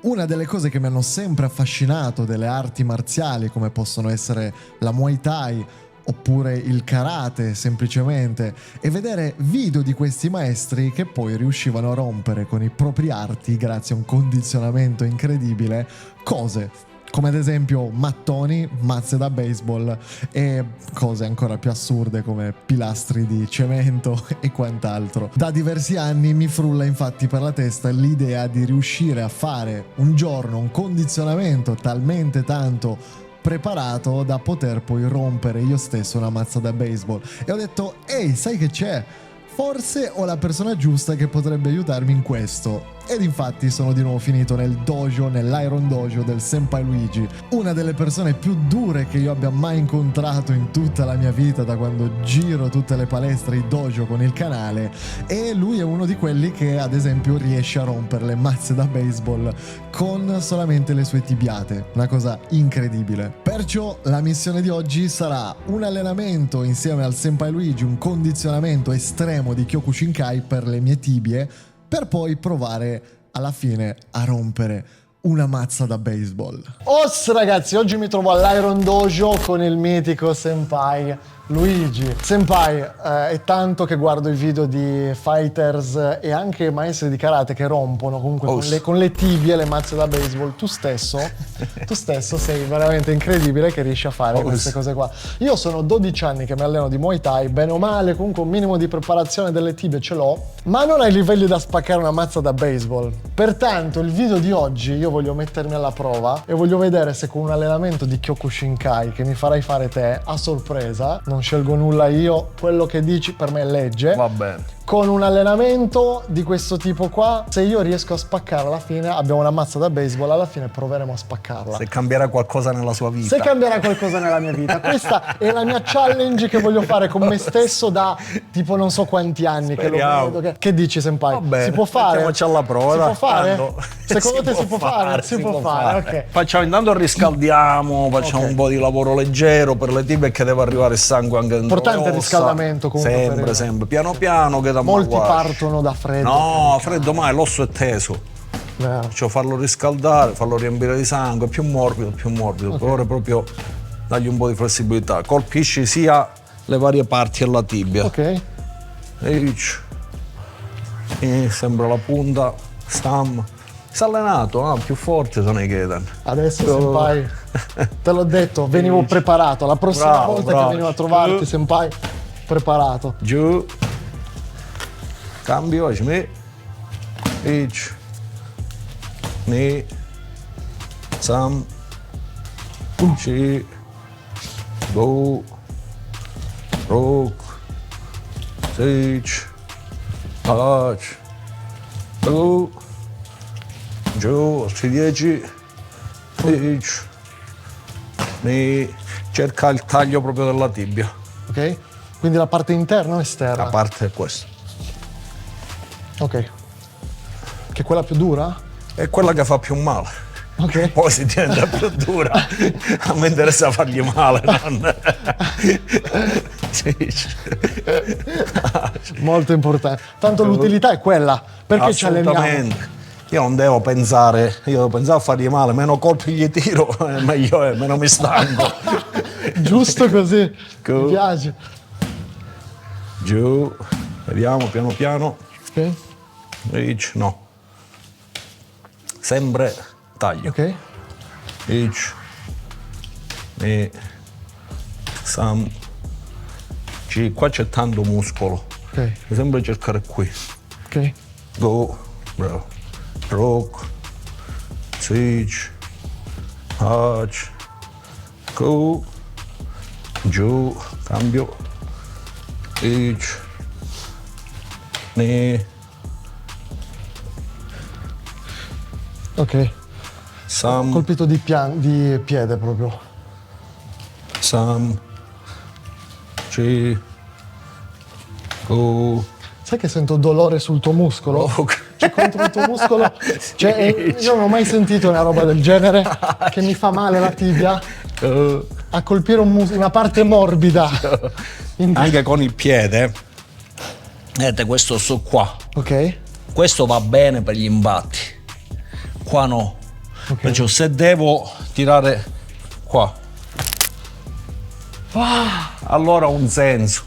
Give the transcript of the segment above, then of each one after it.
Una delle cose che mi hanno sempre affascinato delle arti marziali, come possono essere la Muay Thai oppure il karate semplicemente, è vedere video di questi maestri che poi riuscivano a rompere con i propri arti, grazie a un condizionamento incredibile, cose come ad esempio mattoni, mazze da baseball e cose ancora più assurde come pilastri di cemento e quant'altro. Da diversi anni mi frulla infatti per la testa l'idea di riuscire a fare un giorno un condizionamento talmente tanto preparato da poter poi rompere io stesso una mazza da baseball. E ho detto, ehi, sai che c'è? Forse ho la persona giusta che potrebbe aiutarmi in questo. Ed infatti sono di nuovo finito nel dojo, nell'Iron Dojo del Senpai Luigi, una delle persone più dure che io abbia mai incontrato in tutta la mia vita, da quando giro tutte le palestre, i dojo con il canale, e lui è uno di quelli che ad esempio riesce a rompere le mazze da baseball con solamente le sue tibiate, una cosa incredibile. Perciò la missione di oggi sarà un allenamento insieme al Senpai Luigi, un condizionamento estremo di Kyokushinkai per le mie tibie, per poi provare alla fine a rompere una mazza da baseball. Os ragazzi, oggi mi trovo all'Iron Dojo con il mitico Senpai Luigi. Senpai, è tanto che guardo i video di fighters e anche maestri di karate che rompono comunque con le tibie le mazze da baseball. Tu stesso sei veramente incredibile che riesci a fare queste cose qua. Io sono 12 anni che mi alleno di Muay Thai, bene o male, comunque un minimo di preparazione delle tibie ce l'ho, ma non ai livelli da spaccare una mazza da baseball. Pertanto il video di oggi io voglio mettermi alla prova e voglio vedere se con un allenamento di Kyokushinkai che mi farai fare te a sorpresa, non scelgo nulla io, quello che dici per me è legge. Va bene. Con un allenamento di questo tipo qua, se io riesco a spaccarla alla fine, abbiamo una mazza da baseball, alla fine proveremo a spaccarla. Se cambierà qualcosa nella sua vita. Se cambierà qualcosa nella mia vita. Questa è la mia challenge che voglio fare con me stesso da tipo non so quanti anni. Speriamo. Che lo vedo. Che dici, Senpai? Vabbè, si può fare? mettiamoci alla prova. Si può fare? Tanto. Secondo te si può fare? Si può fare, ok. Facciamo, intanto riscaldiamo, facciamo un po' di lavoro leggero per le tibie, che deve arrivare il sangue anche dentro Importante il l'ossa. riscaldamento comunque. Sempre, piano piano che da Molti partono da freddo. No, freddo mai, l'osso è teso. Vero. Cioè farlo riscaldare, farlo riempire di sangue, più morbido. Okay. Per ora proprio dagli un po' di flessibilità. Colpisci sia le varie parti della tibia. Ok. E sembra la punta, stam. Si è allenato, no? Più forte sono i Ketan. Adesso Senpai, te l'ho detto, venivo preparato. La prossima volta che venivo a trovarti, Senpai, preparato. Giù. Cambio, me. Ich. Ni. Sam. Ci. Go. Rok. Sich. Ach. Go. Giù, altri 10. Ich. Ni. Cerca il taglio proprio della tibia. Ok? Quindi la parte interna o esterna? La parte è questa. Ok. Che è quella più dura? È quella che fa più male. Ok. Poi si diventa più dura. A me interessa fargli male, non... Sì. Molto importante. Tanto l'utilità è quella. Perché ci alleniamo? Assolutamente. Io non devo pensare, io devo pensare a fargli male, meno colpi gli tiro, meglio è, meno mi stanco. Giusto così. Go. Mi piace. Giù, vediamo piano piano. Ok. Ich, no. Sempre taglio. Ok. Ich. E. Sam. Qua c'è tanto muscolo. Ok. Devi sempre cercare qui. Ok. Go. Bravo. Rock. Sich. Hach. Go. Giù. Cambio. Ich. Ne. Ok. Sam. Colpito di piede proprio. Sam. Ci. Go. Sai che sento dolore sul tuo muscolo? Cioè contro il tuo muscolo. Cioè, io non ho mai sentito una roba del genere che mi fa male la tibia a colpire una parte morbida. Anche con il piede. Vedete, questo qua. Ok. Questo va bene per gli imbatti. Qua no. Perciò se devo tirare qua, allora ha un senso.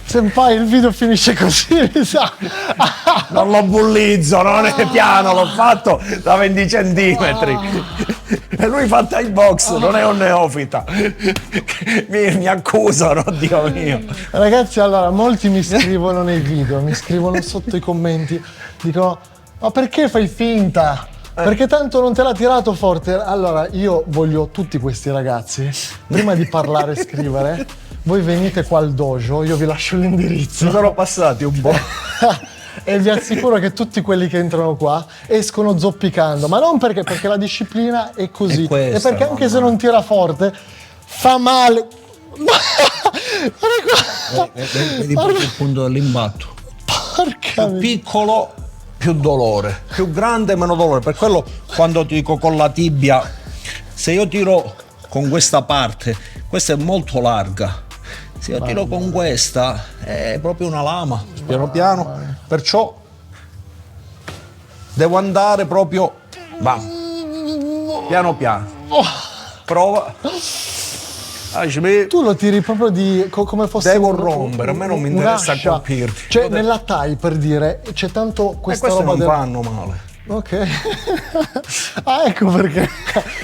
Senpai, il video finisce così, mi sa. Non lo bullizzo, non è piano, l'ho fatto da 20 centimetri. E lui fa Thai box, non è un neofita. Mi accusano, Dio mio. Ragazzi, allora, molti mi scrivono nei video, mi scrivono sotto i commenti, dicono, ma perché fai finta? Perché tanto non te l'ha tirato forte? Allora, io voglio tutti questi ragazzi, prima di parlare e scrivere, voi venite qua al dojo, io vi lascio l'indirizzo. Ci sono passati un po'. E vi assicuro che tutti quelli che entrano qua escono zoppicando, ma non perché la disciplina è così, È questa, e perché anche se no. non tira forte fa male. Vedi proprio il punto dell'impatto. Porca Più piccolo, più dolore. Più grande, meno dolore. Per quello quando ti dico con la tibia, se io tiro con questa parte, questa è molto larga. Se io tiro con questa è proprio una lama, piano piano, perciò devo andare proprio piano piano. Prova. Tu lo tiri proprio come fosse Devo rompere, a me non mi interessa un'ascia. colpirti. Cioè, nella Thai, per dire, c'è tanto E questa queste roba non fanno male. Ok. Ah, ecco perché.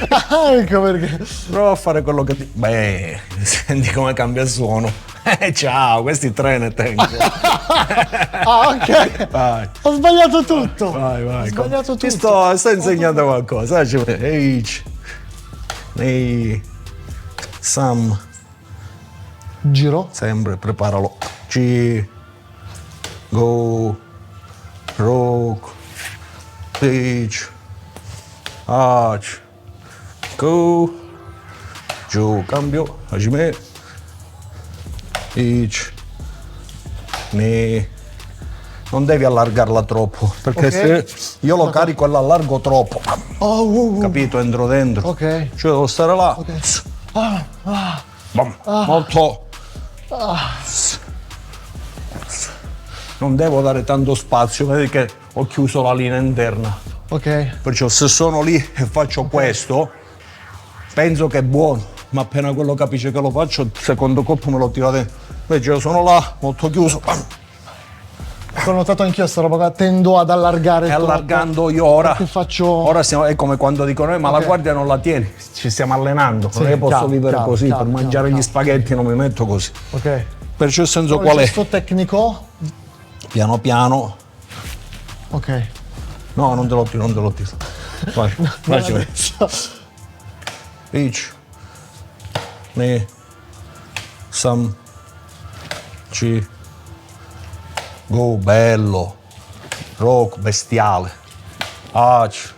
Ah, ecco perché. Prova a fare quello che ti... Beh, senti come cambia il suono. Ciao, questi tre ne tengo. Ah, ok. Vai. Ho sbagliato tutto. Vai. Ho sbagliato Ti tutto. sto insegnando qualcosa. Ehi, Sam, Giro. sempre preparalo. G, go, rock, pitch, arch, go, giù, cambio, hajime, pitch, ne. Non devi allargarla troppo, perché Ok. se io lo carico e l'allargo troppo, Oh, capito? Entro dentro. Ok. Cioè devo stare là. Ah, Bam. Molto. Non devo dare tanto spazio, vedi che ho chiuso la linea interna. ok. Perciò se sono lì e faccio questo, penso che è buono, ma appena quello capisce che lo faccio, il secondo colpo me lo tira dentro. Invece io sono là, molto chiuso. Bam. Ho notato anch'io sta roba qua, tendo ad allargare E troppo. allargando io ora. Perché faccio... Ora siamo, è come quando dicono, ma la Ok. guardia non la tieni, ci stiamo allenando, non è che posso chiaro, vivere chiaro, così, chiaro, per mangiare chiaro, gli spaghetti non mi metto così. Ok. Perciò il senso Il qual è? gesto tecnico. Piano piano. Ok. No, non te lo tiro, non te lo tiro. Vai, vai, ci vai. Pitch. Ne. Sam. Ci. Go, bello. Rock, bestiale. Arch.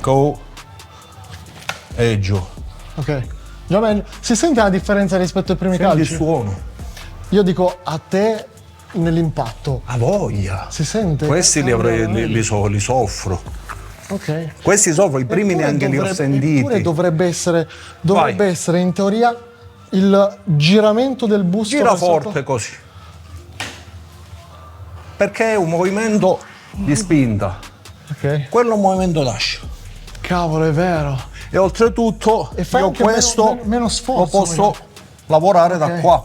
Go. E giù. Ok. Giovanni, si sente la differenza rispetto ai primi Senti il calci? suono. Io dico a te nell'impatto. A voglia. Si sente? Questi li soffro. Ok. Questi soffro, i primi neanche li ho sentiti. Eppure dovrebbe essere Vai. essere in teoria il giramento del busto. Gira verso forte sotto. così. Perché è un movimento di spinta. Ok. Quello è un movimento d'ascia. Cavolo, è vero. E oltretutto E fai io anche questo meno sforzo, lo posso magari. lavorare da qua.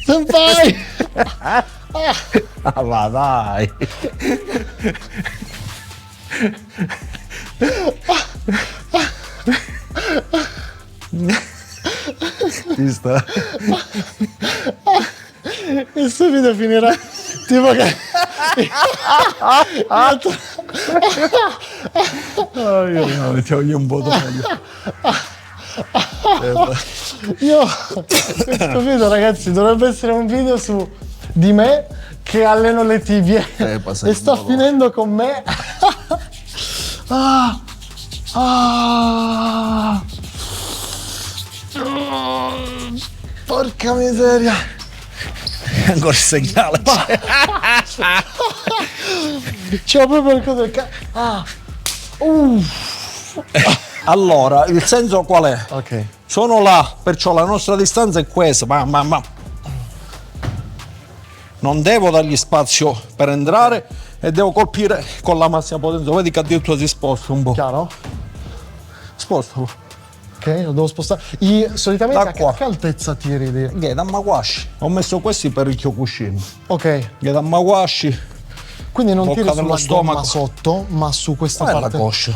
Senpai! Ah, va dai. Ci sta. Questo video finirà tipo che... Togli un po' meglio. Io questo video, ragazzi, dovrebbe essere un video su di me che alleno le tibie passa e il sta modo. finendo con me. Ah, ah. Porca miseria. Ancora il segnale. C'ho proprio il coso del ah. Allora, il senso qual è? Ok. Sono là, perciò la nostra distanza è questa. non devo dargli spazio per entrare e devo colpire con la massima potenza. Vedi che addirittura si sposta un po'. Chiaro? Spostalo. Ok, lo devo spostare. Solitamente Da a qua. che altezza tiri di... Che da Mawashi. Ho messo questi per il Kyokushin. Ok, Che da Mawashi. quindi non Bocca tiri dello sulla gomma stomaco. sotto, ma su questa Quella è la parte. coscia.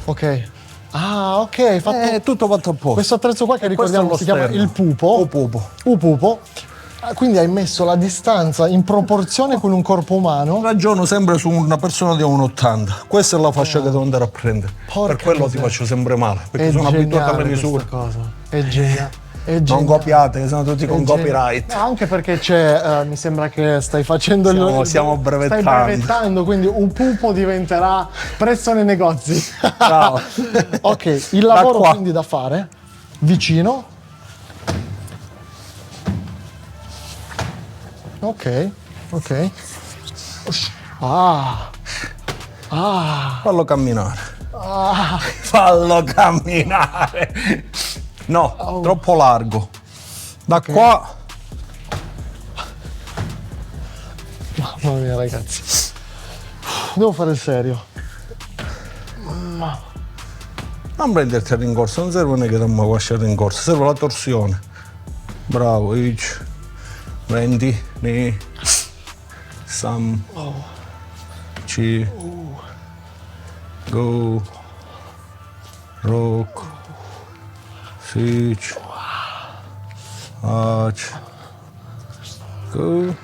Ok. Ah, ok, hai fatto È tutto fatto a posto. questo attrezzo qua che ricordiamo Questo si è lo chiama sterno. il pupo. O pupo. Upupo. Ah, quindi hai messo la distanza in proporzione con un corpo umano. Ragiono sempre su una persona di 1,80. Questa è la fascia che devo andare a prendere. Porca per quello miseria. ti faccio sempre male. Perché È sono abituato geniale alle misure. questa cosa. È geniale. È Non geniale. copiate, che sono tutti con È geniale. copyright. No, anche perché c'è, mi sembra che stai facendo Stiamo brevettando. Stai brevettando, quindi un pupo diventerà presso nei negozi. Bravo. Ok, il lavoro qua. quindi da fare vicino. Ok, ok. Ah, Fallo camminare. Fallo camminare. No, troppo largo. Da qua. mamma mia ragazzi. Devo fare il serio. Non prenderti a rincorso, non serve neanche da Mawashi a rincorso, serve la torsione. Bravo, ich. Prendi, ni. Sam. Ci. Go. Rock. Sich. Ach. Go.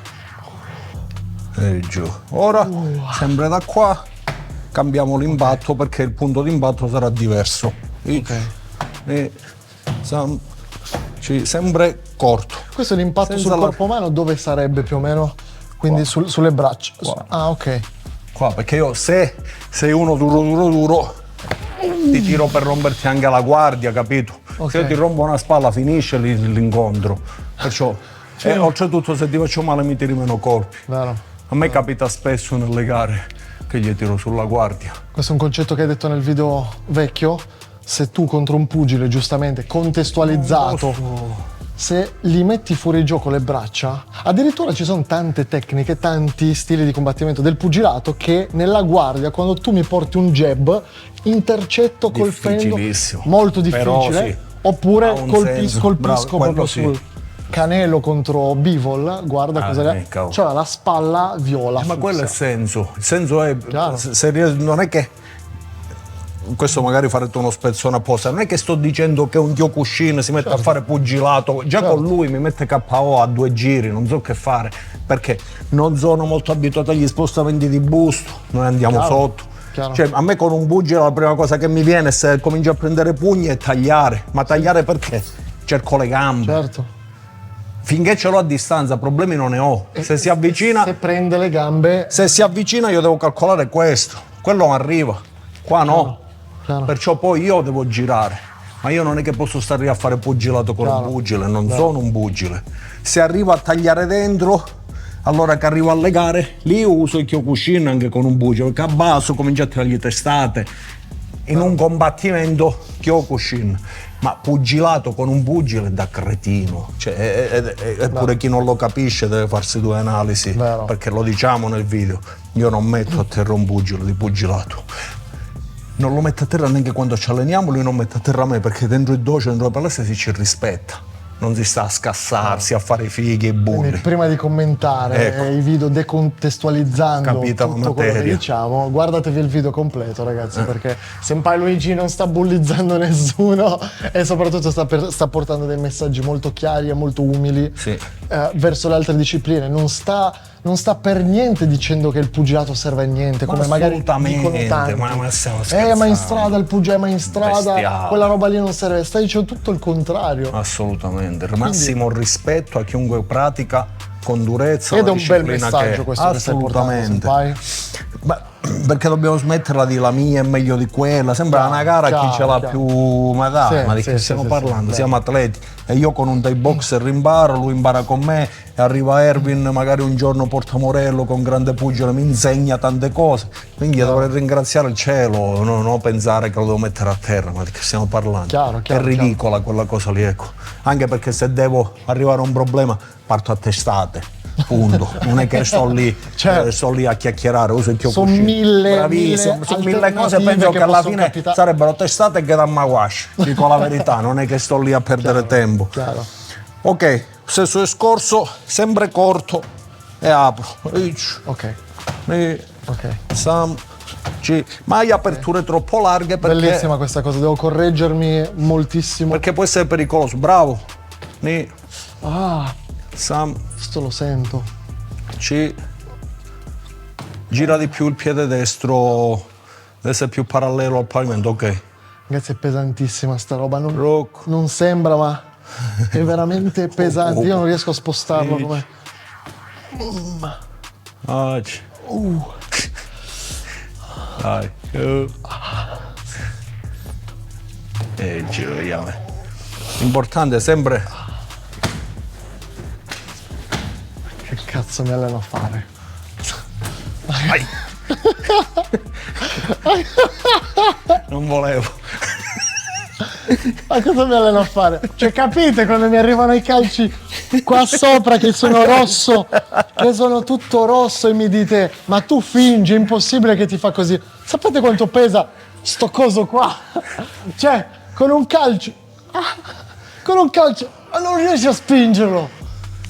E giù. Ora, sempre da qua, cambiamo l'impatto perché il punto di impatto sarà diverso. Ich. Ni. Sam. Ci. Sempre corto. Questo è l'impatto Senza sul la- corpo umano, dove sarebbe più o meno? Quindi sulle braccia. Qua. Ah, ok. Qua, perché io se sei uno duro, ti tiro per romperti anche la guardia, capito? Ok. Se io ti rompo una spalla finisce l'incontro. Perciò, e oltretutto se ti faccio male mi tiri meno colpi. Vero. A me capita spesso nelle gare che gli tiro sulla guardia. Questo è un concetto che hai detto nel video vecchio. Se tu contro un pugile, giustamente contestualizzato, se gli metti fuori gioco le braccia, addirittura ci sono tante tecniche, tanti stili di combattimento del pugilato che nella guardia, quando tu mi porti un jab, intercetto colpendo, Difficilissimo. molto Però difficile, sì, oppure ha un senso. colpisco Bravo, proprio quello sì. sul Canelo contro Bivol, guarda cosa cavolo. cioè la spalla viola. Ma quello è il fussa. senso. Il senso è, Chiaro. non è che, questo magari farete uno spezzone apposta, non è che sto dicendo che un Kyokushin si mette a fare pugilato, già con lui mi mette KO a 2 giri, non so che fare, perché non sono molto abituato agli spostamenti di busto, noi andiamo Chiaro. sotto. Chiaro. Cioè, a me con un pugile la prima cosa che mi viene se comincio a prendere pugni è tagliare, ma tagliare perché? Cerco le gambe. Certo. Finché ce l'ho a distanza problemi non ne ho. Se si avvicina, Se prende le gambe, se si avvicina io devo calcolare questo, quello arriva, qua no. chiaro. Perciò poi io devo girare, ma io non è che posso stare lì a fare pugilato con Chiaro. un pugile, non sono un pugile. Se arrivo a tagliare dentro, allora che arrivo alle gare, lì io uso il Kyokushin anche con un pugile, perché a basso comincio a tirargli testate, in un combattimento Kyokushin. Ma pugilato con un pugile è da cretino, cioè, eppure chi non lo capisce deve farsi 2 analisi, Vero. perché lo diciamo nel video, io non metto a terra un pugile di pugilato. Non lo metto a terra neanche quando ci alleniamo, lui non mette a terra me, perché dentro il dojo, dentro la palestra si ci rispetta. Non si sta a scassarsi, a fare i fighi e quindi bulli. prima di commentare Ecco. i video decontestualizzando Capita la tutto quello che materia. diciamo, guardatevi il video completo ragazzi, perché Senpai Luigi non sta bullizzando nessuno e soprattutto sta portando dei messaggi molto chiari e molto umili Sì. verso le altre discipline. Non sta per niente dicendo che il pugilato serve a niente, come magari dicono assolutamente, tanti. ma stiamo ma in scherzando. strada il pugilato, ma in strada Bestiale. quella roba lì non serve. Stai dicendo tutto il contrario. Assolutamente, il massimo rispetto a chiunque pratica con durezza Ed è la un bel disciplina messaggio che è. questo che stai portando, Assolutamente. Senpai. Ma perché dobbiamo smetterla di la mia è meglio di quella, sembra una gara chiaro, chi ce l'ha chiaro. più, ma dai, Sì, ma di sì, che sì, stiamo sì, parlando? sì, Siamo atleti e io con un Thai boxer imparo, lui impara con me e arriva Erwin, magari un giorno porta Morello con grande pugile, mi insegna tante cose, quindi dovrei ringraziare il cielo, non pensare che lo devo mettere a terra, ma di che stiamo parlando? Chiaro, È ridicola quella cosa lì, ecco, anche perché se devo arrivare a un problema parto a testate. Punto. Non è che sto lì, Certo. sto lì a chiacchierare, uso il Sono mille bravissimo, sono mille cose, alternative penso che alla possono fine capitare. sarebbero testate che da maguasci, dico la verità, non è che sto lì a perdere tempo. Chiaro. Ok, stesso discorso, sempre corto e apro. Ok. E Ok. mai aperture troppo larghe Bellissima questa cosa, devo correggermi moltissimo. perché può essere pericoloso. Bravo. Ah, Sam, questo lo sento. gira di più il piede destro, deve essere più parallelo al pavimento, ok. Ragazzi, è pesantissima sta roba, Rock. non sembra, ma è veramente pesante. Io non riesco a spostarlo come. Dai. E giriamo. L'importante è sempre Che cazzo mi alleno a fare? Vai. Non volevo. Ma cosa mi alleno a fare? Cioè, capite quando mi arrivano i calci qua sopra che sono rosso, che sono tutto rosso e mi dite ma tu fingi, è impossibile che ti fa così. Sapete quanto pesa sto coso qua? Cioè, con un calcio, ma non riesci a spingerlo.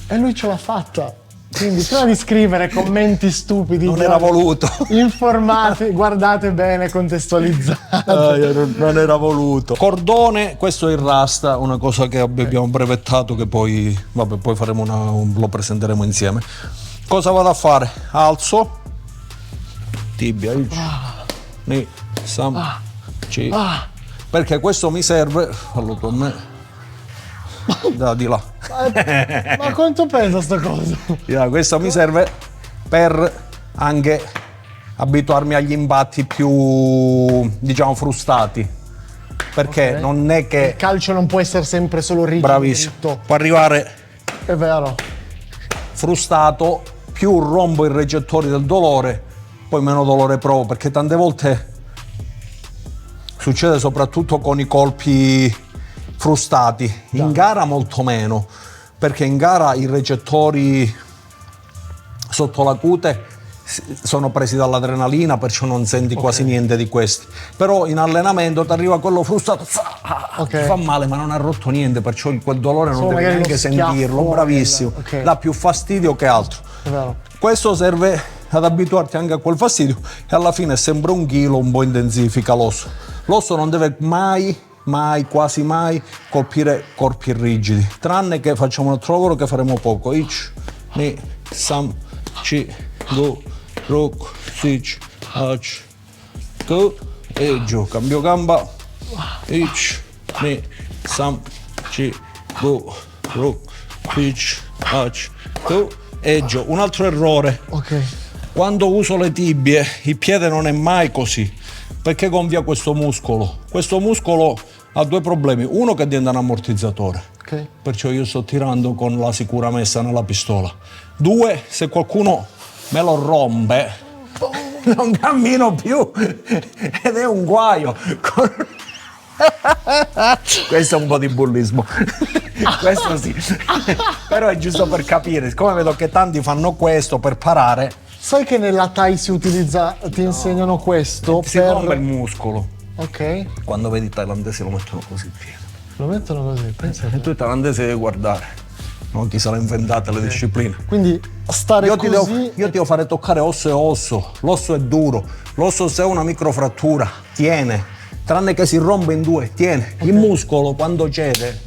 E lui ce l'ha fatta. Quindi prima di scrivere commenti stupidi, Non era voluto. informati, guardate bene, contestualizzate. Non era voluto. Cordone, questo è il rasta, una cosa che abbiamo brevettato che poi, vabbè, poi faremo lo presenteremo insieme. Cosa vado a fare? Alzo, tibia, perché questo mi serve, fallo con me, da di là. Ma quanto pesa sta cosa? Questo mi serve per anche abituarmi agli impatti più, diciamo, frustati. Perché non è che... Il calcio non può essere sempre solo rigido. Bravissimo. dritto. Può arrivare È vero. frustato, più rompo i recettori del dolore, poi meno dolore provo. Perché tante volte succede soprattutto con i colpi frustati. In gara molto meno. Perché in gara i recettori sotto la cute sono presi dall'adrenalina, perciò non senti quasi niente di questi. Però in allenamento ti arriva quello frustato, ti fa male, ma non ha rotto niente, perciò quel dolore non devi neanche sentirlo. Bravissimo, dà più fastidio che altro. È vero. Questo serve ad abituarti anche a quel fastidio e alla fine è sempre un chilo, un po' intensifica l'osso. L'osso non deve mai, quasi mai colpire corpi rigidi, tranne che facciamo un altro lavoro che faremo poco. Go e giù, cambio gamba, go e giù. Un altro errore, quando uso le tibie il piede non è mai così, perché gonfia questo muscolo. Questo muscolo ha due problemi: uno, che diventa un ammortizzatore, perciò io sto tirando con la sicura messa nella pistola. Due, se qualcuno me lo rompe non cammino più ed è un guaio. Questo è un po' di bullismo. Questo sì. Però è giusto per capire, siccome vedo che tanti fanno questo per parare. Sai che nella Thai si utilizza, ti insegnano questo Si rompe il muscolo. Ok. Quando vedi i thailandesi lo mettono così il piede. Lo mettono così, pensa. E tu i thailandesi devi guardare, non chi se l'ha inventata le discipline. Quindi stare Io così. ti devo fare toccare osso e osso. L'osso è duro, l'osso se ha una microfrattura tiene, tranne che si rompe in due, tiene. Il muscolo quando cede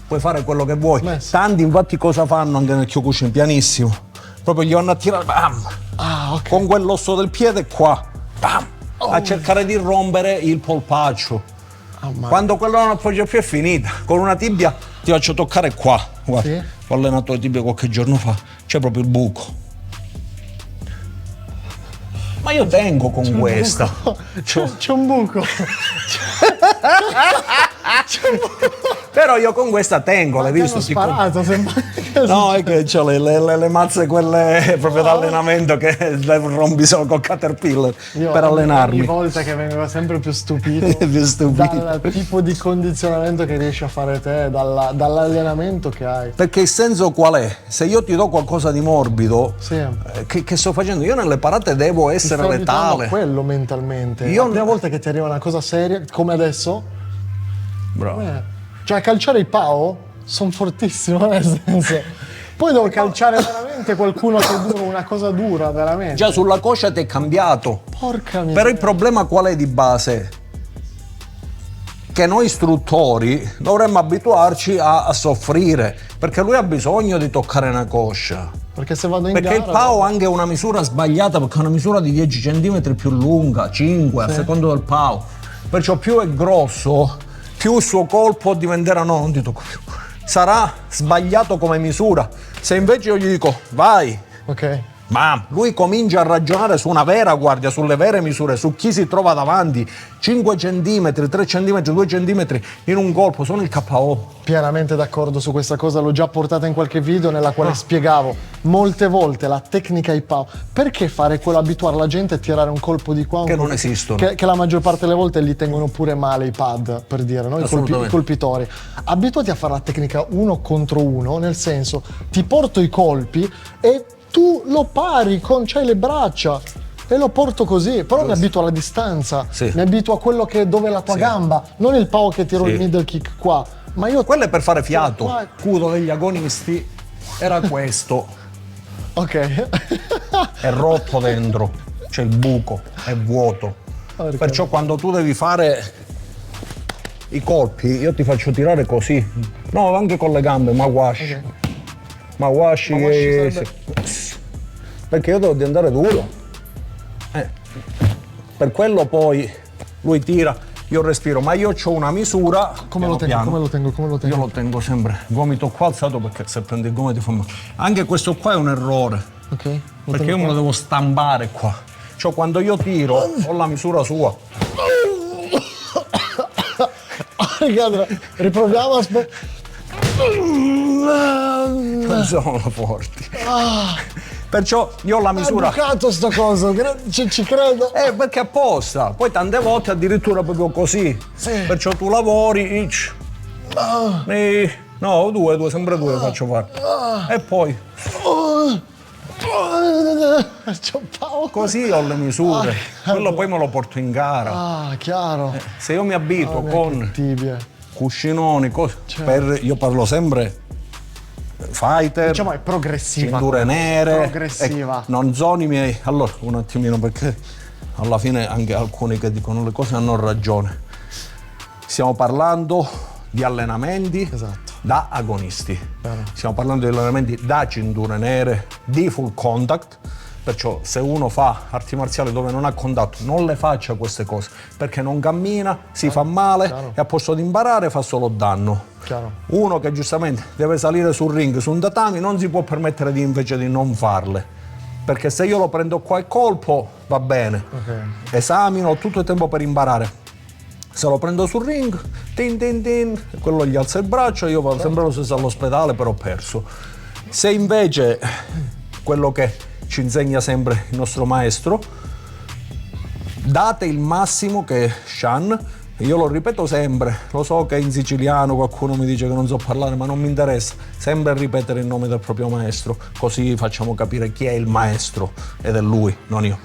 puoi fare quello che vuoi. Tanti infatti cosa fanno anche nel Kyokushin? Pianissimo, proprio gli vanno a tirare, bam, con quell'osso del piede qua, bam, a cercare di rompere il polpaccio. Quando quello non appoggia più è finita. Con una tibia ti faccio toccare qua, guarda, ho allenato le tibie qualche giorno fa, c'è proprio il buco. Ma Ma io tengo con questa. C'è un buco. Però io con questa tengo, l'hai Ti visto? hanno sparato, sembra. No, è che c'ho le mazze quelle proprio d'allenamento che le rompi solo col Caterpillar Io per allenarmi. Ogni volta che vengo sempre più stupito, Più stupito. dal tipo di condizionamento che riesci a fare te, dall'allenamento che hai. Perché il senso qual è? Se io ti do qualcosa di morbido, Sì. che sto facendo? Io nelle parate devo essere Stai abituando a letale. quello mentalmente. Io- La prima volta che ti arriva una cosa seria, come adesso, Bravo. cioè calciare i PAO sono fortissimo, nel senso. Poi devo calciare veramente qualcuno che dura una cosa dura, veramente. Già sulla coscia ti è cambiato. Porca mia. Però il problema qual è di base? Che noi istruttori dovremmo abituarci a soffrire, perché lui ha bisogno di toccare una coscia. Perché se vado in Perché gara, il PAO ha anche una misura sbagliata, perché è una misura di 10 cm più lunga, 5 a secondo del PAO. Perciò più è grosso, più il suo colpo diventerà, no, non ti tocco più, sarà sbagliato come misura. Se invece io gli dico vai, Ok. ma lui comincia a ragionare su una vera guardia, sulle vere misure, su chi si trova davanti, 5 cm, 3 cm, 2 cm in un colpo, sono il KO. Pienamente d'accordo su questa cosa, l'ho già portata in qualche video nella quale spiegavo molte volte la tecnica IPAO. Perché fare quello, abituare la gente a tirare un colpo di qua? un Che non colpo- esistono. Che la maggior parte delle volte li tengono pure male i pad, per dire, no? I colpitori. Abituati a fare la tecnica 1 contro 1, nel senso ti porto i colpi e tu lo pari c'hai le braccia. E lo porto così, però mi abituo alla distanza, Sì. mi abituo a quello che dove è la tua gamba, non il PAO che tiro Sì. il middle kick qua, ma io Quello è per fare fiato. Qua- Il scudo degli agonisti era questo, Ok. è rotto dentro, c'è il buco, è vuoto. Porca Perciò quando tu devi fare i colpi, io ti faccio tirare così. No, anche con le gambe, ma washi. Ma washi che... sarebbe- Perché io devo andare duro. Per quello poi lui tira, io respiro, ma io ho una misura. Come lo tengo? piano. Come lo tengo? Come lo tengo? Io lo tengo sempre, gomito qua alzato, perché se prendi il gomito ti fa male. Anche questo qua è un errore, Ok. Lo perché io tengo me lo qua. devo stampare qua. Cioè quando io tiro ho la misura sua. Ragazzi, riproviamo, aspetta. Non sono forti. Perciò io ho la È misura. bucato sto coso, ci credo. Perché apposta. Poi tante volte addirittura proprio così. Sì. Perciò tu lavori. No, due, sempre due faccio fare. E poi C'ho paura. così ho le misure. Quello poi me lo porto in gara. Ah, chiaro. Se io mi abito con Tibie. cuscinoni, cose. Io parlo sempre fighter, Diciamo è progressiva. cinture nere, Progressiva. non sono i miei. Allora, un attimino, perché alla fine anche alcuni che dicono le cose hanno ragione. Stiamo parlando di allenamenti Esatto. da agonisti. Vero. Stiamo parlando di allenamenti da cinture nere, di full contact. Perciò se uno fa arti marziali dove non ha contatto, non le faccia queste cose, perché non cammina, si fa male chiaro. e a posto di imparare fa solo danno. Chiaro. Uno che giustamente deve salire sul ring, su un tatami, non si può permettere invece di non farle. Perché se io lo prendo qua e colpo, va bene. Ok. Esamino, ho tutto il tempo per imparare. Se lo prendo sul ring, tin tin tin, quello gli alza il braccio, io vado sempre lo stesso all'ospedale, però ho perso. Se invece quello che ci insegna sempre il nostro maestro, date il massimo, che è Shan, io lo ripeto sempre, lo so che in siciliano qualcuno mi dice che non so parlare, ma non mi interessa, sempre ripetere il nome del proprio maestro, così facciamo capire chi è il maestro, ed è lui, non io.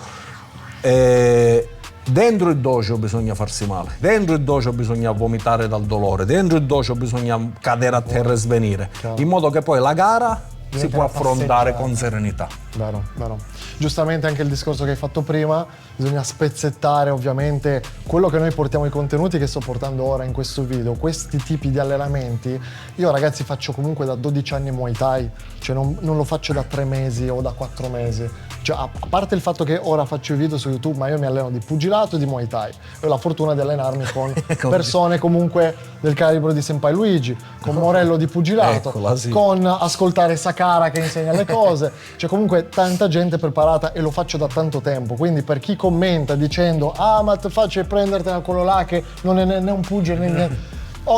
Dentro il dojo bisogna farsi male, dentro il dojo bisogna vomitare dal dolore, dentro il dojo bisogna cadere a terra e svenire, in modo che poi la gara si Diventa può una affrontare passeggiata. con serenità. Vero, vero. Giustamente anche il discorso che hai fatto prima, bisogna spezzettare ovviamente quello che noi portiamo, i contenuti che sto portando ora in questo video, questi tipi di allenamenti. Io ragazzi faccio comunque da 12 anni Muay Thai, cioè non lo faccio da 3 mesi o da 4 mesi. Cioè, a parte il fatto che ora faccio i video su YouTube, ma io mi alleno di pugilato e di Muay Thai. Ho la fortuna di allenarmi con persone comunque del calibro di Senpai Luigi, con Morello di pugilato, Eccola, sì. con ascoltare Saki cara che insegna le cose, c'è comunque tanta gente preparata e lo faccio da tanto tempo, quindi per chi commenta dicendo ma te faccio prendertela quello là che non è né un pugile né...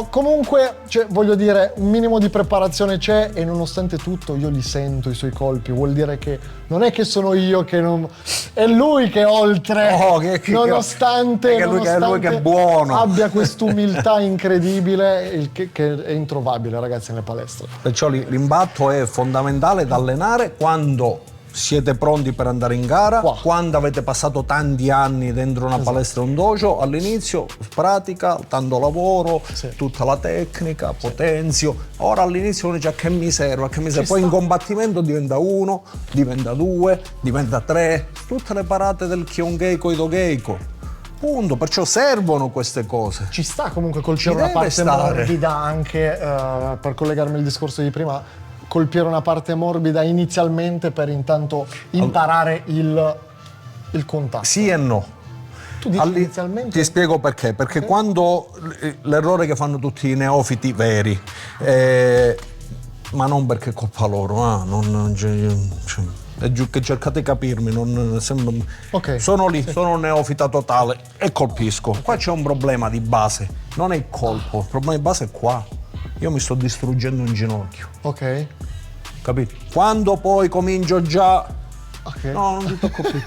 comunque, cioè, voglio dire, un minimo di preparazione c'è e nonostante tutto io li sento i suoi colpi, vuol dire che non è che sono io che non... è lui che oltre, nonostante lui che è buono, abbia quest'umiltà incredibile che è introvabile, ragazzi, nelle palestre. Perciò l'imbatto è fondamentale da allenare quando siete pronti per andare in gara, quando avete passato tanti anni dentro una palestra, un dojo, all'inizio pratica, tanto lavoro, tutta la tecnica, potenzio. Ora all'inizio uno dice che mi serve, poi in combattimento diventa 1, diventa 2, diventa 3, tutte le parate del Kyongeiko e Dogeiko. Punto, perciò servono queste cose. Ci sta comunque colpire una parte morbida anche, per collegarmi al discorso di prima, colpire una parte morbida inizialmente per intanto imparare il contatto. Sì e no. Tu dici inizialmente? Ti spiego perché. Perché quando l'errore che fanno tutti i neofiti veri, ma non perché è colpa loro, è giù che cercate di capirmi, sono lì, sono un neofita totale e colpisco. Qua c'è un problema di base, non è il colpo, il problema di base è qua. Io mi sto distruggendo un ginocchio. Ok. Capito? Quando poi comincio già... Okay. No, non ti tocco più.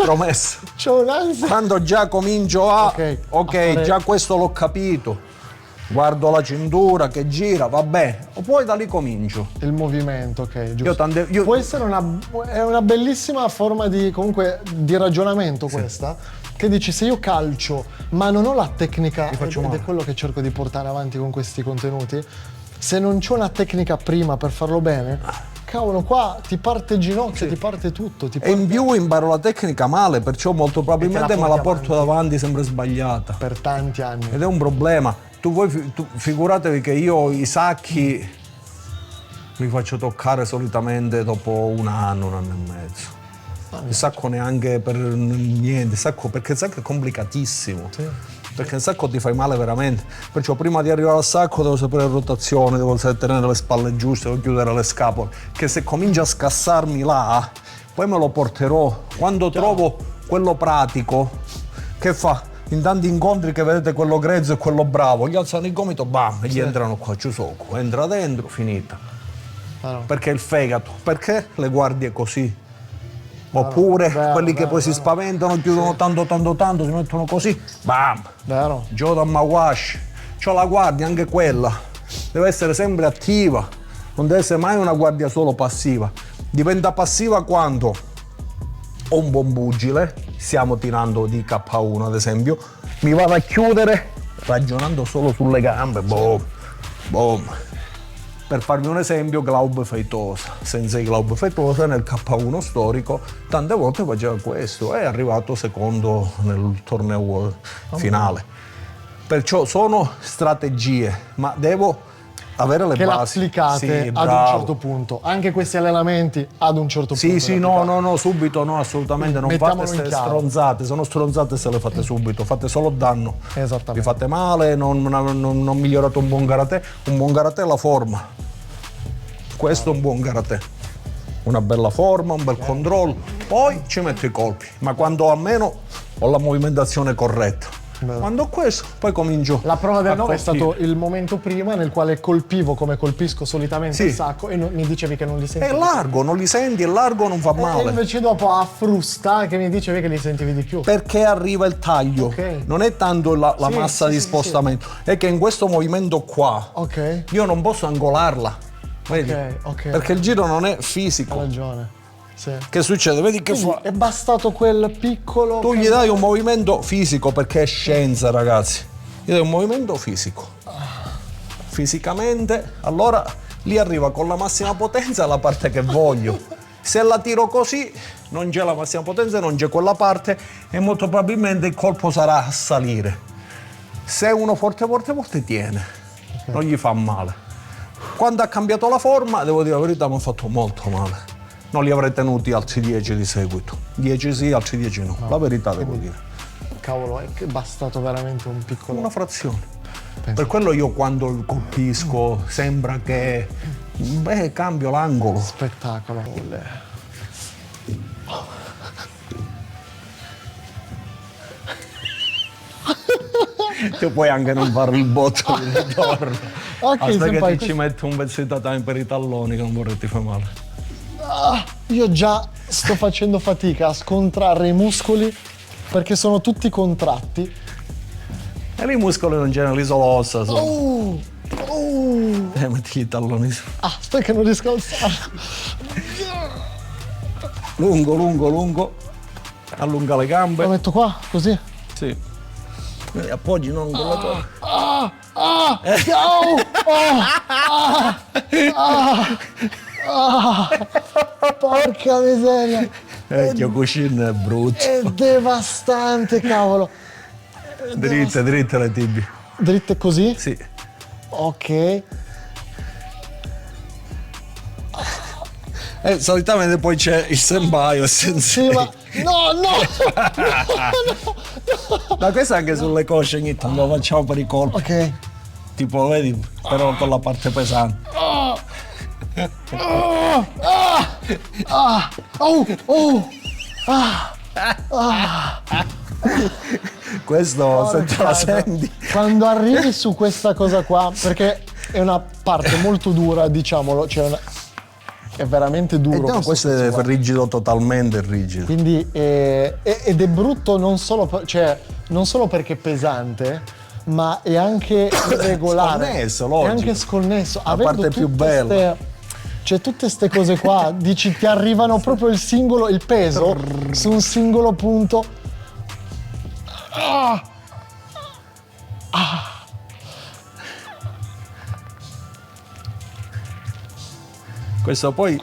Promesso. C'ho un'ansia. Quando già comincio ok, già questo l'ho capito. Guardo la cintura che gira, va bene. O poi da lì comincio. Il movimento, ok, giusto. Io... Può essere una bellissima forma di, comunque, di ragionamento questa. Che dici, se io calcio ma non ho la tecnica, ed è quello che cerco di portare avanti con questi contenuti, se non c'ho una tecnica prima per farlo bene, cavolo, qua ti parte il ginocchio, ti parte tutto. E in più imparo la tecnica male, perciò molto probabilmente me la porto davanti sempre sbagliata. Per tanti anni. Ed è un problema. Tu figuratevi che io i sacchi li faccio toccare solitamente dopo un anno e mezzo. Il sacco neanche per niente, perché il sacco è complicatissimo. Sì. Perché il sacco ti fai male veramente. Perciò prima di arrivare al sacco devo sapere la rotazione, devo tenere le spalle giuste, devo chiudere le scapole. Che se comincia a scassarmi là, poi me lo porterò. Quando trovo quello pratico, che fa? In tanti incontri che vedete quello grezzo e quello bravo, gli alzano il gomito, bam, e gli entrano qua, Ciusoku. Entra dentro, finita. Perché il fegato? Perché le guardie così? Oppure quelli che poi si spaventano, chiudono tanto, si mettono così, bam! Jodan Mawashi. C'ho la guardia, anche quella. Deve essere sempre attiva, non deve essere mai una guardia solo passiva. Diventa passiva quando ho un buon pugile, stiamo tirando di K1 ad esempio, mi vado a chiudere ragionando solo sulle gambe, boom, boom. Per farvi un esempio, Glaub Feitosa, Sensei Glaub Feitosa nel K1 storico tante volte faceva questo, è arrivato secondo nel torneo finale. Perciò sono strategie, ma devo avere le che basi. L'applicate ad un certo punto, anche questi allenamenti ad un certo punto. Sì, no, subito no, assolutamente non fate queste stronzate, sono stronzate se le fate subito, fate solo danno. Esattamente. Vi fate male, non migliorate un buon karate è la forma. Questo è un buon karate. Una bella forma, un bel controllo, poi ci metto i colpi, ma quando almeno ho la movimentazione corretta. Quando ho questo, poi comincio. La prova del 9 è stato il momento prima nel quale colpivo come colpisco solitamente il sacco e mi dicevi che non li sentivi. È largo, non li senti, è largo, non fa male. E invece dopo a frusta che mi dicevi che li sentivi di più. Perché arriva il taglio, non è tanto la massa di spostamento, è che in questo movimento qua io non posso angolarla. Vedi? Perché il giro non è fisico. Hai ragione. Sì. Che succede? Vedi che fa? È bastato quel piccolo. Tu gli dai un movimento fisico perché è scienza, ragazzi. Gli dai un movimento fisico. Fisicamente, allora lì arriva con la massima potenza la parte che voglio. Se la tiro così, non c'è la massima potenza, non c'è quella parte e molto probabilmente il colpo sarà a salire. Se uno forte tiene, non gli fa male. Quando ha cambiato la forma, devo dire la verità, mi ha fatto molto male. Non li avrei tenuti altri 10 di seguito. 10 sì, altri 10 no. La verità devo dire. Cavolo, è bastato veramente un piccolo... Una frazione. Per quello io quando colpisco sembra che Beh, cambio l'angolo. Spettacolo. Tu puoi anche non fare il botto di ritorno. Ok, Basta che senpai, ti ci metti un pezzo di tatami per i talloni che non vorrei ti fa male. io già sto facendo fatica a scontrarre i muscoli perché sono tutti contratti. E lì i muscoli non c'erano, lì solo ossa. Oh, oh. Metti i talloni su. Aspetta che non riesco a alzarlo. Lungo, lungo, lungo. Allunga le Lo gambe. metto qua, così. Sì. E appoggi non con la tua. Oh, porca miseria. Vecchio cuscino è brutto. È devastante, cavolo. Dritte, dritte le tibie. Dritte così? Sì. Ok. E solitamente poi c'è il senpai o il Sì, sensei. ma... No, no! Ma questo anche sulle cosce ogni tanto lo facciamo per i colpi. Ok. Tipo, vedi, però con la parte pesante. Questo, se te la senti. Quando arrivi su questa cosa qua, perché è una parte molto dura, diciamolo, cioè è veramente duro. No, questo pezzo è qua. rigido, totalmente rigido. Quindi ed è brutto non solo, cioè, non solo perché è pesante, ma è anche irregolare. Sconnesso, è logico. anche sconnesso. La Avendo parte più tutte bella. cioè tutte queste cose qua, dici ti arrivano proprio il peso su un singolo punto. Questo poi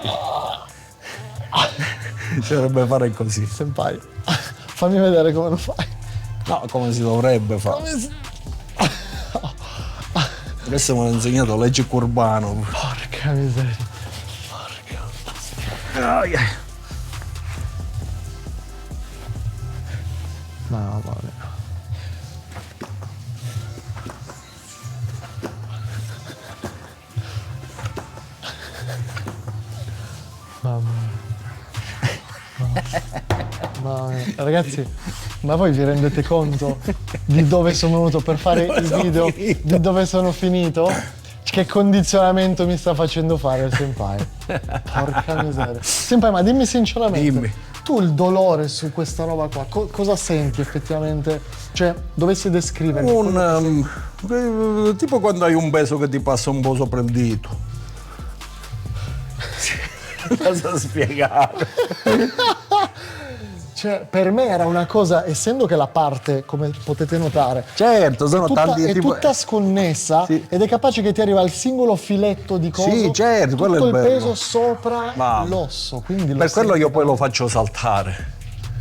si dovrebbe fare così. Senpai, fammi vedere come lo fai. No, come si dovrebbe fare. Questo me l'ha insegnato Legge Curbano. Porca miseria. Mamma mia. Mamma mia. Ragazzi, ma voi vi rendete conto di dove sono venuto per fare il video? Di dove sono finito? Che condizionamento mi sta facendo fare il senpai? Porca miseria. Senpai, ma dimmi sinceramente, Dimmi. tu il dolore su questa roba qua, cosa senti effettivamente? Cioè, dovessi descrivere? Tipo quando hai un peso che ti passa un po' sopra il dito. Non so spiegare. Cioè, per me era una cosa, essendo che la parte, come potete notare, Certo, sono tanti è tipo. tutta sconnessa, Sì. ed è capace che ti arriva il singolo filetto di coso, Sì, certo, quello tutto è il bello. peso sopra Ma- l'osso, quindi Per quello io poi lo faccio saltare.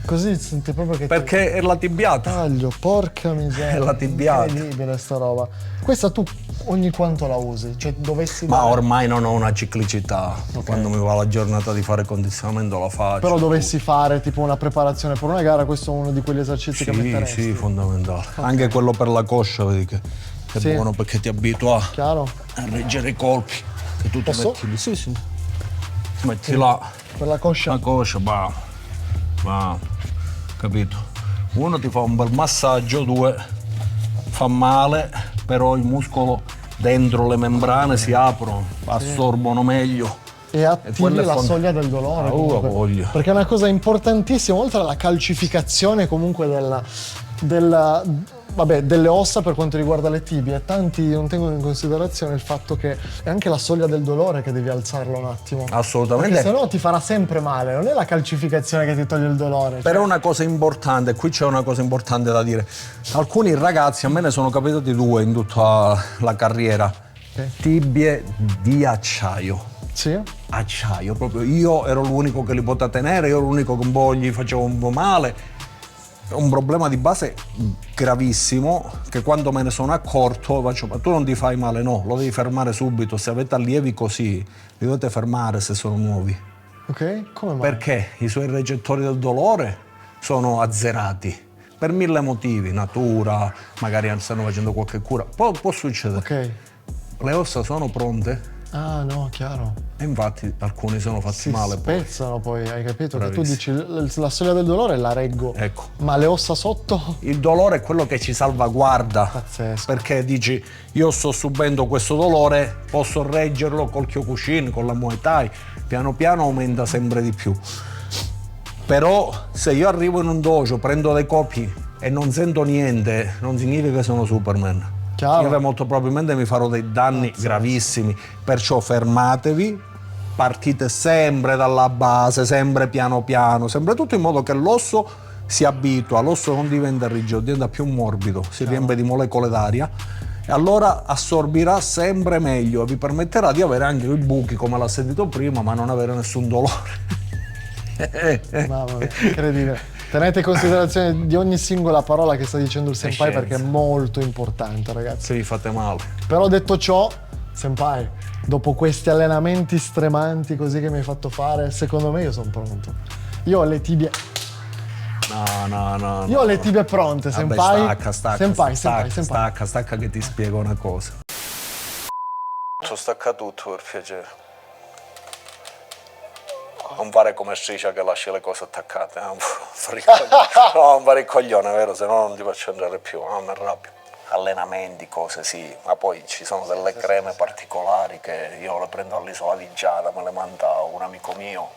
così senti proprio che Perché è la tibiata. taglio, porca miseria. È la tibiata. Incredibile sta roba. Questa tu ogni quanto la usi? Cioè dovessi Ma dare- ormai non ho una ciclicità. Quando mi va la giornata di fare condizionamento la faccio. Però dovessi fare tipo una preparazione per una gara, questo è uno di quegli esercizi che Sì, metteresti. sì, fondamentale. Anche quello per la coscia, vedi che è Sì. buono perché ti abitua Chiaro? a reggere i colpi. Che tu ti Posso? metti lì. Sì, sì. Metti là Per la coscia. la coscia, va. Capito? Uno ti fa un bel massaggio, due fa male, però il muscolo dentro le membrane si aprono, assorbono meglio. E attivi quello è la fond- soglia del dolore. comunque. voglio. Perché è una cosa importantissima, oltre alla calcificazione comunque delle ossa per quanto riguarda le tibie. Tanti non tengono in considerazione il fatto che è anche la soglia del dolore che devi alzarla un attimo. Assolutamente. Perché se no ti farà sempre male, non è la calcificazione che ti toglie il dolore. Però una cosa importante, qui c'è una cosa importante da dire. Alcuni ragazzi, a me ne sono capitati due in tutta la carriera, tibie di acciaio. Sì? Acciaio, proprio io ero l'unico che li poteva tenere, io ero l'unico che un po' gli facevo un po' male. Un problema di base gravissimo che quando me ne sono accorto faccio, ma tu non ti fai male, no, lo devi fermare subito, se avete allievi così li dovete fermare se sono nuovi, Ok? Come mai? perché i suoi recettori del dolore sono azzerati per mille motivi, natura, magari stanno facendo qualche cura, può succedere. Ok. Le ossa sono pronte Ah, no, chiaro. E infatti alcuni sono fatti Si male poi. spezzano poi, hai capito? Che tu Bravissimo. dici la soglia del dolore la reggo, Ecco. ma le ossa sotto? Il dolore è quello che ci salvaguarda. Pazzesco. Perché dici, io sto subendo questo dolore, posso reggerlo col Kyokushin, con la Muay Thai. Piano piano aumenta sempre di più. Però se io arrivo in un dojo, prendo dei colpi e non sento niente, non significa che sono Superman. Chiaro. Io molto probabilmente mi farò dei danni gravissimi. Perciò fermatevi, partite sempre dalla base, sempre piano piano, sempre tutto in modo che l'osso si abitua, l'osso non diventa rigido, diventa più morbido, si riempie di molecole d'aria e allora assorbirà sempre meglio e vi permetterà di avere anche i buchi come l'ha sentito prima, ma non avere nessun dolore. Mamma mia, incredibile. Tenete in considerazione di ogni singola parola che sta dicendo il senpai perché è molto importante, ragazzi. Se vi fate male. Però detto ciò, senpai, dopo questi allenamenti stremanti così che mi hai fatto fare, secondo me io sono pronto. Io ho le tibie. No. Io ho le tibie pronte, Vabbè, senpai. Stacca che ti spiego una cosa. Stacca tutto per piacere. Non fare come Striscia che lascia le cose attaccate. Non fare il coglione, vero? Se no non ti faccio andare più, mi arrabbio. Allenamenti, cose sì, ma poi ci sono delle creme particolari che io le prendo all'Isola di Giada, me le manda un amico mio.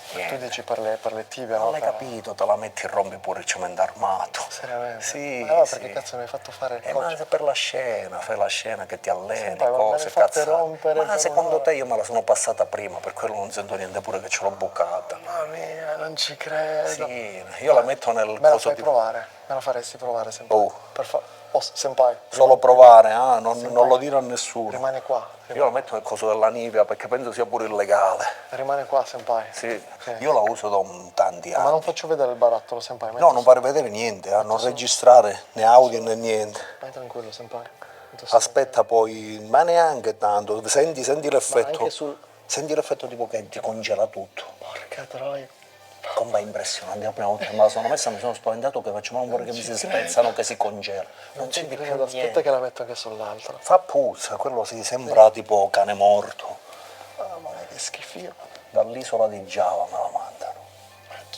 Tu dici per le tibie, Non no? l'hai capito, te la metti e rompi pure il cemento armato. Seriamente? Sì, Ma allora sì. perché cazzo mi hai fatto fare il Ma coach? è per la scena, fai la scena che ti alleni, Senpai, ma me cose, le fate cazzate. rompere Ma per secondo un'ora. te io me la sono passata prima, per quello non sento niente pure che ce l'ho bucata. Mamma mia, non ci credo. Sì, io la metto nel Me la coso fai di... provare? Me la faresti provare, senpai? Oh. Senpai. Solo provare, non lo dire a nessuno. Rimane qua. Io la metto nel coso della Nivea perché penso sia pure illegale. Rimane qua, senpai. Sì, Ok. io la uso da tanti Ma non anni. faccio vedere il barattolo, senpai. No, non fare vedere niente, non registrare né audio né niente. Vai tranquillo, senpai. Aspetta poi, ma neanche tanto, senti l'effetto. anche sul- Senti l'effetto tipo che ti congela tutto. Porca troia. Com'è impressionante, la prima volta che me la sono messa mi sono spaventato che facciamo un po' che mi si spezzano, che si congela. Non senti più Aspetta niente. che la metto anche sull'altra. Fa puzza, quello si sembra tipo cane morto. Mamma mia, che schifio. Dall'Isola di Giava me la mandano.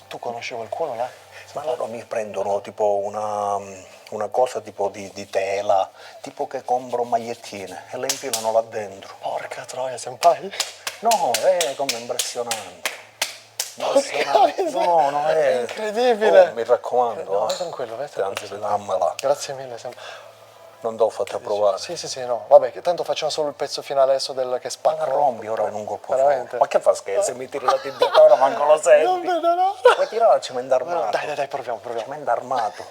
Tu conosci qualcuno là? Ma loro mi prendono tipo una cosa tipo di tela, tipo che compro magliettine e le infilano là dentro. Porca troia, senpai. No, è come impressionante. No, È incredibile. Oh, mi raccomando. No, vai tranquillo, vai tranquillo. Anzi, dammela. Grazie mille, senpai. Non t'ho fatto provare. Sì, no. Vabbè, che tanto facciamo solo il pezzo finale adesso del che Ma spacco. la rompi ora in un colpo Veramente? solo. Ma che fa scherzo? Se mi tiri la tibia ora manco lo senti. Non vedo, no. Puoi tirare il cemento armato. Dai, proviamo. Cemento armato.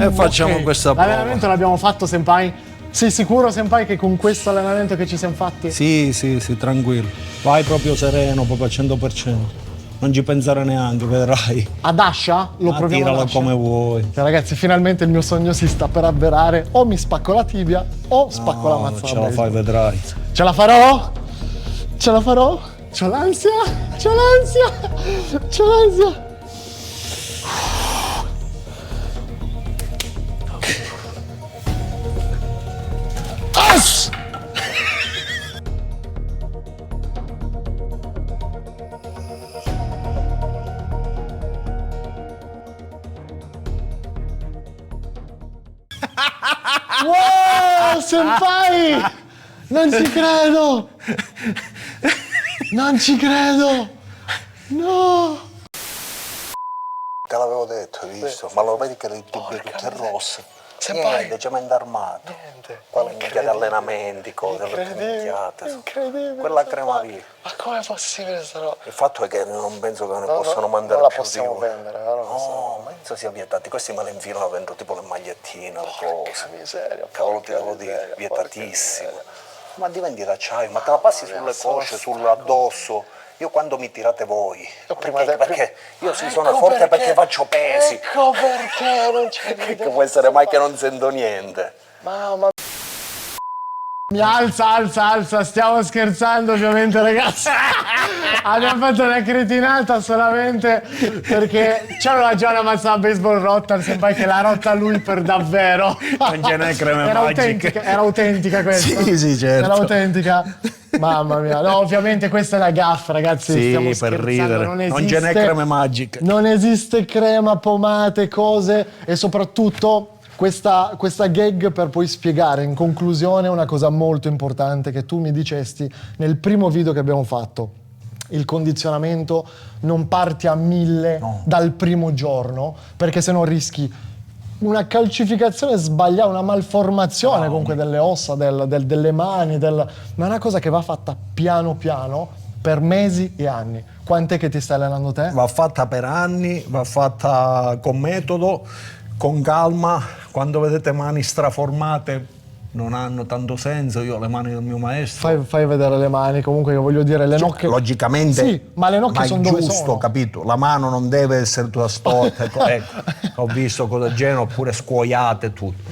E facciamo Ok. questa prova. L'allenamento l'abbiamo fatto, senpai? Sei sicuro, senpai, che con questo allenamento che ci siamo fatti? Sì, tranquillo. Vai proprio sereno, proprio al 100%. Non ci pensare neanche, vedrai. Ad Ascia? Lo Ma proviamo ad tiralo Ascia? come vuoi. Cioè, ragazzi, finalmente il mio sogno si sta per avverare. O mi spacco la tibia o spacco la No, mazza. ce la fai, vedrai. Ce la farò? Ce la farò? C'ho l'ansia. As! Wow, senpai! Non ci credo! Non ci credo! No! Te l'avevo detto, hai visto? Ma lo vedi che le tibie tutte rosse? Senpai. Niente, cemento armato. Niente. Quelle minchia di allenamenti, cose, le minchiate. Incredibile. Quella crema lì. Ma com'è possibile sta roba? Il fatto è che non penso che ne No, possono no, mandare non la più possiamo di uno. vendere, vero? No, penso sia vietato. Questi me le infilano dentro tipo le magliettine, le cose. Miseria. Cavolo ti porca devo dire, miseria, vietatissimo. porca Ma diventi d'acciaio, ma te la passi sulle cosce, sull'addosso. Io quando mi tirate voi? prima Perché io Ecco sono forte perché faccio pesi. Ecco perché non c'è Che può essere mai che non sento niente. Mamma mia. Alza, stiamo scherzando ovviamente, ragazzi. abbiamo fatto una cretinata solamente perché c'era già una mazza da baseball rotta, il senpai che l'ha rotta lui per davvero. Non ce n'è creme era magiche. era autentica questa. Sì, certo. Era autentica. Mamma mia, no, ovviamente questa è la gaffa, ragazzi. Sì, stiamo per scherzando, ridere. Non ce n'è creme magiche. Non esiste crema, pomate, cose e soprattutto questa gag per poi spiegare in conclusione una cosa molto importante che tu mi dicesti nel primo video che abbiamo fatto. Il condizionamento non parti a 1000 dal primo giorno, perché se no rischi una calcificazione sbagliata, una malformazione comunque delle ossa, delle mani, ma è una cosa che va fatta piano piano per mesi e anni. Quant'è che ti stai allenando te? Va fatta per anni, va fatta con metodo, con calma. Quando vedete mani straformate non hanno tanto senso. Io ho le mani del mio maestro. Fai vedere le mani, comunque io voglio dire le nocche. Logicamente, sì, ma le nocche sono dove giusto, sono. capito? La mano non deve essere tutta storta. ecco, ho visto cose del genere, oppure scuoiate e tutto.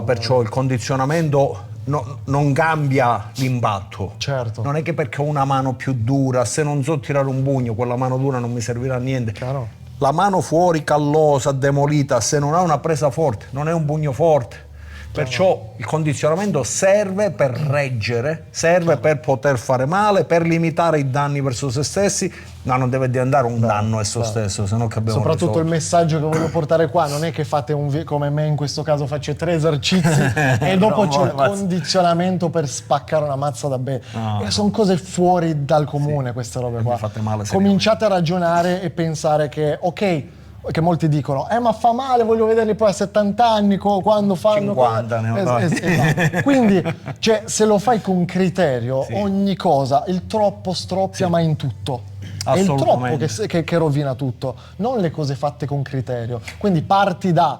Perciò il condizionamento non cambia l'impatto. Certo. Non è che perché ho una mano più dura, se non so tirare un pugno, quella mano dura non mi servirà a niente. Chiaro. La mano fuori, callosa, demolita, se non ha una presa forte, non è un pugno forte. Perciò il condizionamento serve per reggere, serve per poter fare male, per limitare i danni verso se stessi, ma non deve diventare un danno esso stesso, se no che abbiamo Soprattutto risolto. il messaggio che voglio portare qua non è che fate come me in questo caso faccio 3 esercizi e dopo c'è il condizionamento per spaccare una mazza da bene. Sono cose fuori dal comune queste robe qua. Mi fate male Cominciate a ragionare e pensare che ok, che molti dicono ma fa male, voglio vederli poi a 70 anni quando fanno 50 ne ho esatto. Quindi cioè, se lo fai con criterio ogni cosa, il troppo stroppia ma in tutto. È il troppo che rovina tutto, non le cose fatte con criterio. Quindi parti da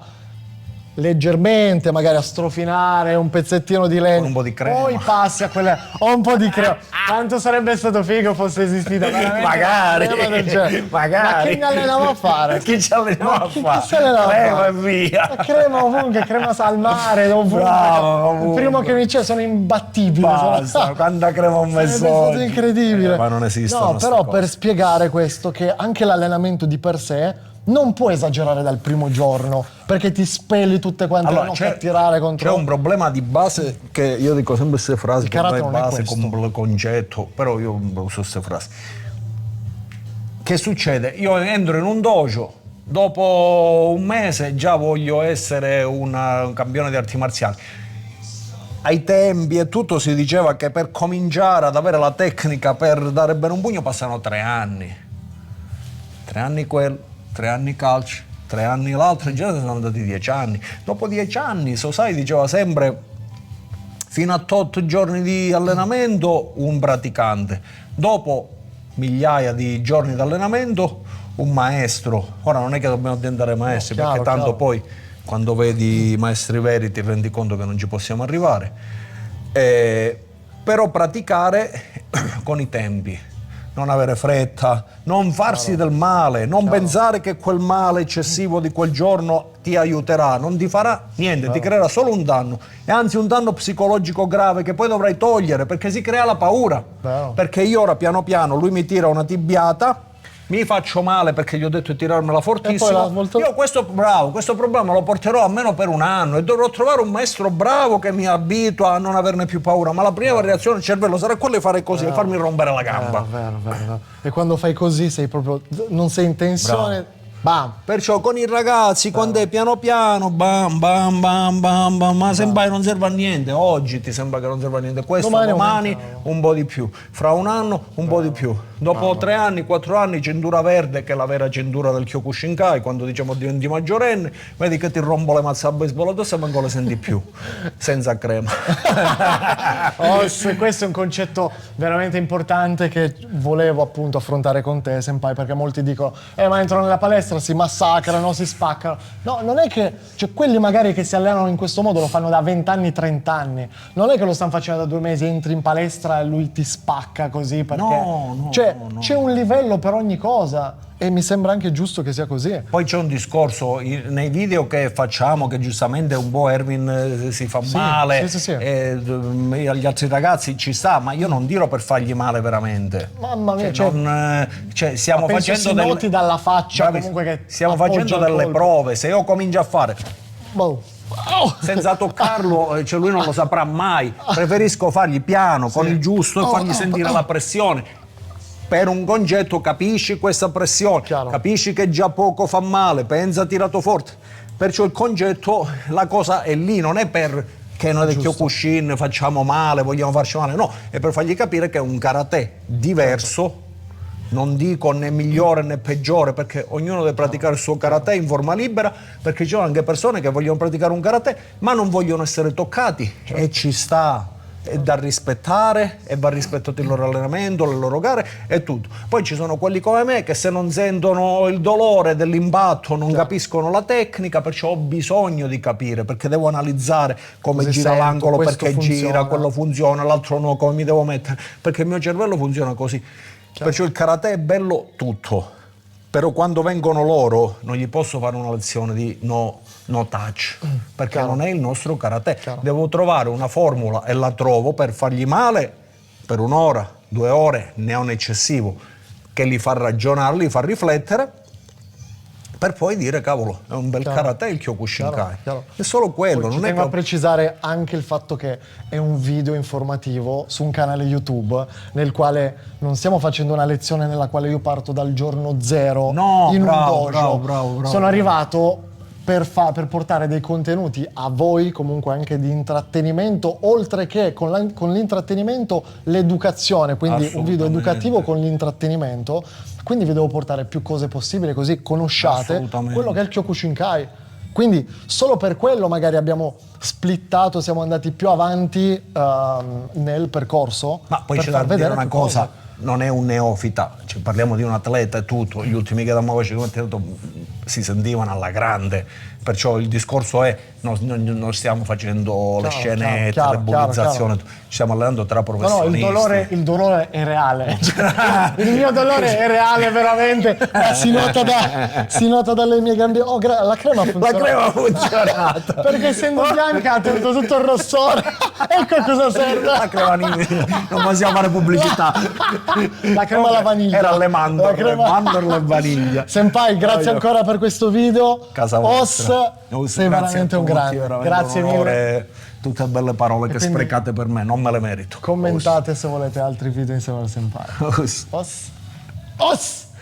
leggermente, magari a strofinare un pezzettino di legno, con un po' di crema, poi passi a quelle un po' di crema. Quanto sarebbe stato figo fosse esistita veramente magari, una crema del genere. Ma chi mi allenava a fare? Chi ci allenava a fare? Chi se allenava a Crema fare? e via. La crema ovunque, crema al mare, ovunque. Bravo, ovunque. Il primo che mi c'è sono imbattibile. Basta, quanta crema ho messo Sarebbe stato oggi. incredibile. Ma non esistono. No, però per spiegare questo, che anche l'allenamento di per sé non può esagerare dal primo giorno, perché ti spelli tutte quante le nocche a tirare contro. C'è un problema di base che io dico sempre queste frasi, Il karate per non è base, questo. con concetto, però io uso queste frasi. Che succede? Io entro in un dojo, dopo un mese già voglio essere un campione di arti marziali. Ai tempi e tutto si diceva che per cominciare ad avere la tecnica per dare bene un pugno passano 3 anni. 3 anni quello, 3 anni calcio, 3 anni l'altro, in genere sono andati 10 anni. Dopo 10 anni, Sosai diceva sempre, fino a 8 giorni di allenamento un praticante. Dopo migliaia di giorni di allenamento un maestro. Ora non è che dobbiamo diventare maestri, chiaro, perché tanto chiaro. poi quando vedi i maestri veri ti rendi conto che non ci possiamo arrivare. Però praticare con i tempi. Non avere fretta, non farsi del male, non pensare che quel male eccessivo di quel giorno ti aiuterà, non ti farà niente, ti creerà solo un danno, e anzi un danno psicologico grave che poi dovrai togliere, perché si crea la paura. Perché io ora piano piano, lui mi tira una tibbiata, mi faccio male perché gli ho detto di tirarmela fortissimo. Io questo problema lo porterò almeno per un anno e dovrò trovare un maestro bravo che mi abitua a non averne più paura. Ma la prima reazione del cervello sarà quella di fare così e farmi rompere la gamba. Vero. E quando fai così sei proprio, non sei in tensione. Bam. Perciò con i ragazzi, quando è piano piano, bam, bam, bam, bam, bam, ma sembra che non serve a niente. Oggi ti sembra che non serve a niente. Questo domani un po' di più. Fra un anno un po' di più. Dopo 3 anni, 4 anni, cintura verde, che è la vera cintura del Kyokushinkai, quando diciamo diventi maggiorenne, vedi che ti rompo le mazze a baseball addosso e manco le senti più. Senza crema. Questo è un concetto veramente importante che volevo appunto affrontare con te, senpai, perché molti dicono ma entrano nella palestra, si massacrano, si spaccano. No, non è che, cioè, quelli magari che si allenano in questo modo lo fanno da 20 anni, 30 anni. Non è che lo stanno facendo da 2 mesi, entri in palestra e lui ti spacca così, perché c'è un livello per ogni cosa. E mi sembra anche giusto che sia così. Poi c'è un discorso, nei video che facciamo, che giustamente un po' Erwin si fa male, sì. agli altri ragazzi ci sta, ma io non dirò per fargli male veramente. Mamma mia, stiamo facendo noti dalla faccia comunque che stiamo facendo delle prove. Se io comincio a fare senza toccarlo, lui non lo saprà mai. Preferisco fargli piano, con il giusto, e fargli sentire la pressione. Per un concetto capisci questa pressione, capisci che già poco fa male, pensa tirato forte. Perciò il concetto, la cosa è lì, non è per che noi del Kyokushin facciamo male, vogliamo farci male, no, è per fargli capire che è un karate diverso. Non dico né migliore né peggiore, perché ognuno deve praticare il suo karate in forma libera, perché ci sono anche persone che vogliono praticare un karate ma non vogliono essere toccati, e ci sta. È da rispettare e va rispettato il loro allenamento, le loro gare e tutto. Poi ci sono quelli come me che se non sentono il dolore dell'impatto non capiscono la tecnica, perciò ho bisogno di capire, perché devo analizzare come gira l'angolo, perché gira, quello funziona, l'altro no, come mi devo mettere, perché il mio cervello funziona così. Perciò il karate è bello tutto, però quando vengono loro non gli posso fare una lezione di no touch, perché non è il nostro karate. Devo trovare una formula, e la trovo, per fargli male per 1 ora, 2 ore, neon eccessivo, che li fa ragionare, li fa riflettere, per poi dire cavolo, è un bel karate il Kyokushinkai. È solo quello. Poi tengo a precisare anche il fatto che è un video informativo su un canale YouTube nel quale non stiamo facendo una lezione nella quale io parto dal giorno 0 in un dojo. Bravo. Sono arrivato per portare dei contenuti a voi, comunque anche di intrattenimento, oltre che con l'intrattenimento l'educazione, quindi un video educativo con l'intrattenimento. Quindi vi devo portare più cose possibili, così conosciate quello che è il Kyokushinkai. Quindi solo per quello magari abbiamo splittato, siamo andati più avanti nel percorso. Ma poi c'è da dire una cosa, non è un neofita, cioè, parliamo di un atleta e tutto, gli ultimi che da Mova si sentivano alla grande, perciò il discorso è non stiamo facendo le scenette, le bullizzazioni, ci stiamo allenando tra professionisti. No, il dolore è reale. Il mio dolore è reale veramente, si nota dalle mie gambe. La crema ha funzionato. La crema ha funzionato. Perché essendo bianca ha tenuto tutto il rossore. Ecco a cosa serve. La crema non possiamo fare pubblicità. La crema alla vaniglia. Era le mandorle e vaniglia. Senpai, grazie ancora per questo video. Casa vostra. Sei veramente un grande. Grazie mille. Tutte belle parole che sprecate per me, non me le merito. Commentate se volete altri video insieme al Senpai. Os.